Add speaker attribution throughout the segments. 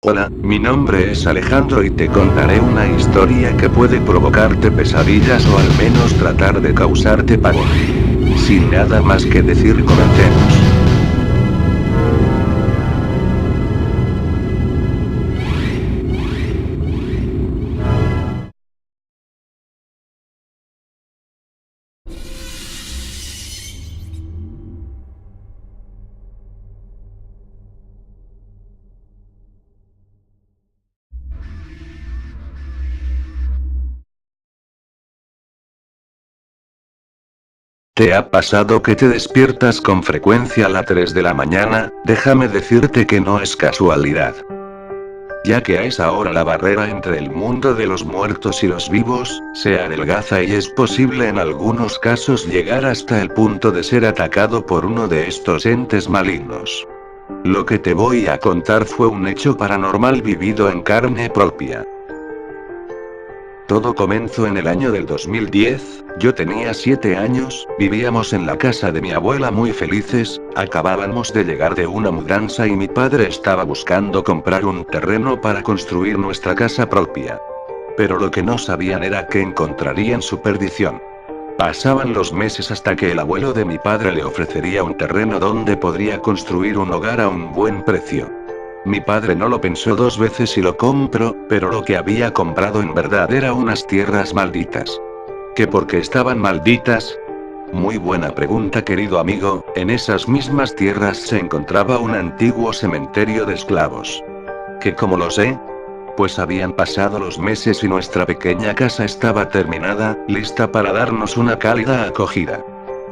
Speaker 1: Hola, mi nombre es Alejandro y te contaré una historia que puede provocarte pesadillas o al menos tratar de causarte pavor. Sin nada más que decir, comencemos. ¿Te ha pasado que te despiertas con frecuencia a las 3 de la mañana? Déjame decirte que no es casualidad. Ya que a esa hora la barrera entre el mundo de los muertos y los vivos, se adelgaza y es posible en algunos casos llegar hasta el punto de ser atacado por uno de estos entes malignos. Lo que te voy a contar fue un hecho paranormal vivido en carne propia. Todo comenzó en el año del 2010, yo tenía 7 años, vivíamos en la casa de mi abuela muy felices, acabábamos de llegar de una mudanza y mi padre estaba buscando comprar un terreno para construir nuestra casa propia. Pero lo que no sabían era que encontrarían su perdición. Pasaban los meses hasta que el abuelo de mi padre le ofrecería un terreno donde podría construir un hogar a un buen precio. Mi padre no lo pensó dos veces y lo compró, pero lo que había comprado en verdad era unas tierras malditas. ¿Que por qué estaban malditas? Muy buena pregunta, querido amigo. En esas mismas tierras se encontraba un antiguo cementerio de esclavos. ¿Que cómo lo sé? Pues habían pasado los meses y nuestra pequeña casa estaba terminada, lista para darnos una cálida acogida.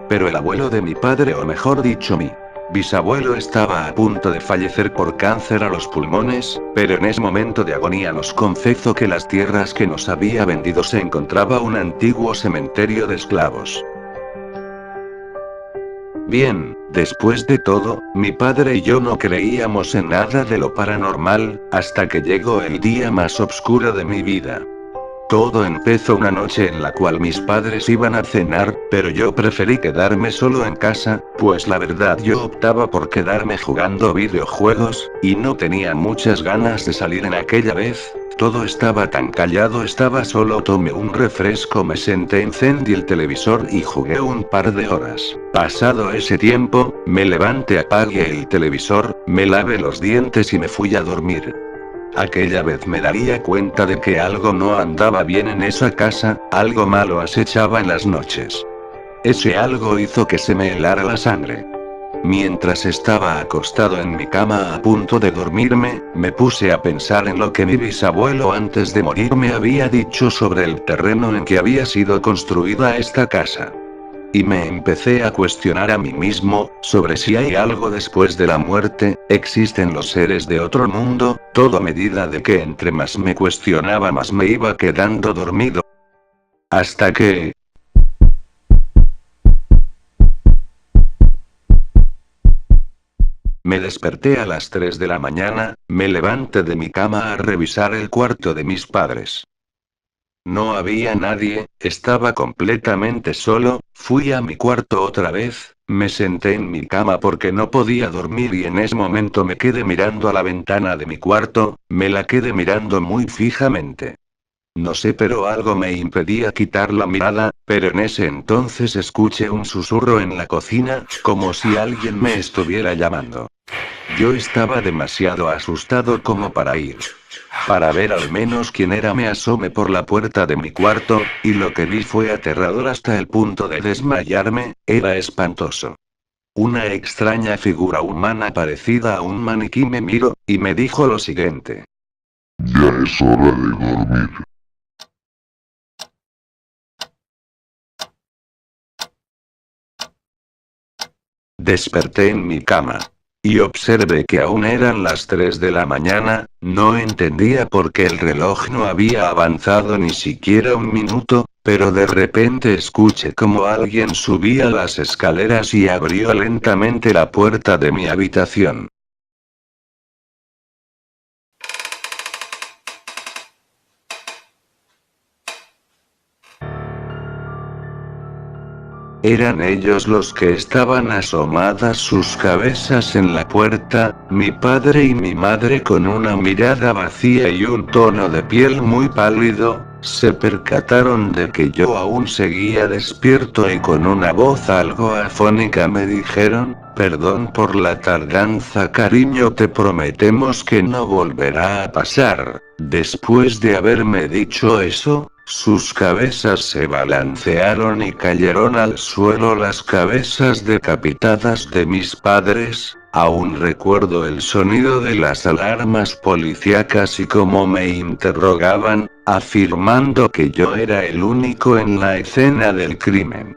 Speaker 1: Pero el abuelo de mi padre, o mejor dicho mi bisabuelo, estaba a punto de fallecer por cáncer a los pulmones, pero en ese momento de agonía nos confesó que las tierras que nos había vendido se encontraba un antiguo cementerio de esclavos. Bien, después de todo, mi padre y yo no creíamos en nada de lo paranormal, hasta que llegó el día más oscuro de mi vida. Todo empezó una noche en la cual mis padres iban a cenar, pero yo preferí quedarme solo en casa, pues la verdad yo optaba por quedarme jugando videojuegos, y no tenía muchas ganas de salir en aquella vez. Todo estaba tan callado, estaba solo, tomé un refresco, me senté, encendí el televisor y jugué un par de horas. Pasado ese tiempo, me levanté, apagué el televisor, me lavé los dientes y me fui a dormir. Aquella vez me daría cuenta de que algo no andaba bien en esa casa, algo malo acechaba en las noches. Ese algo hizo que se me helara la sangre. Mientras estaba acostado en mi cama a punto de dormirme, me puse a pensar en lo que mi bisabuelo antes de morir me había dicho sobre el terreno en que había sido construida esta casa. Y me empecé a cuestionar a mí mismo, sobre si hay algo después de la muerte, existen los seres de otro mundo, todo a medida de que entre más me cuestionaba más me iba quedando dormido. Hasta que... Me desperté a las 3 de la mañana, me levanté de mi cama a revisar el cuarto de mis padres. No había nadie, estaba completamente solo, fui a mi cuarto otra vez, me senté en mi cama porque no podía dormir y en ese momento me quedé mirando a la ventana de mi cuarto, me la quedé mirando muy fijamente. No sé, pero algo me impedía quitar la mirada, pero en ese entonces escuché un susurro en la cocina, como si alguien me estuviera llamando. Yo estaba demasiado asustado como para ir. Para ver al menos quién era, me asomé por la puerta de mi cuarto, y lo que vi fue aterrador hasta el punto de desmayarme, era espantoso. Una extraña figura humana parecida a un maniquí me miró, y me dijo lo siguiente.
Speaker 2: Ya es hora de dormir.
Speaker 1: Desperté en mi cama. Y observé que aún eran las 3 de la mañana, no entendía por qué el reloj no había avanzado ni siquiera un minuto, pero de repente escuché como alguien subía las escaleras y abrió lentamente la puerta de mi habitación. Eran ellos los que estaban asomadas sus cabezas en la puerta, mi padre y mi madre con una mirada vacía y un tono de piel muy pálido. Se percataron de que yo aún seguía despierto y con una voz algo afónica me dijeron: perdón por la tardanza, cariño, te prometemos que no volverá a pasar. Después de haberme dicho eso, sus cabezas se balancearon y cayeron al suelo las cabezas decapitadas de mis padres. Aún recuerdo el sonido de las alarmas policíacas y cómo me interrogaban, afirmando que yo era el único en la escena del crimen.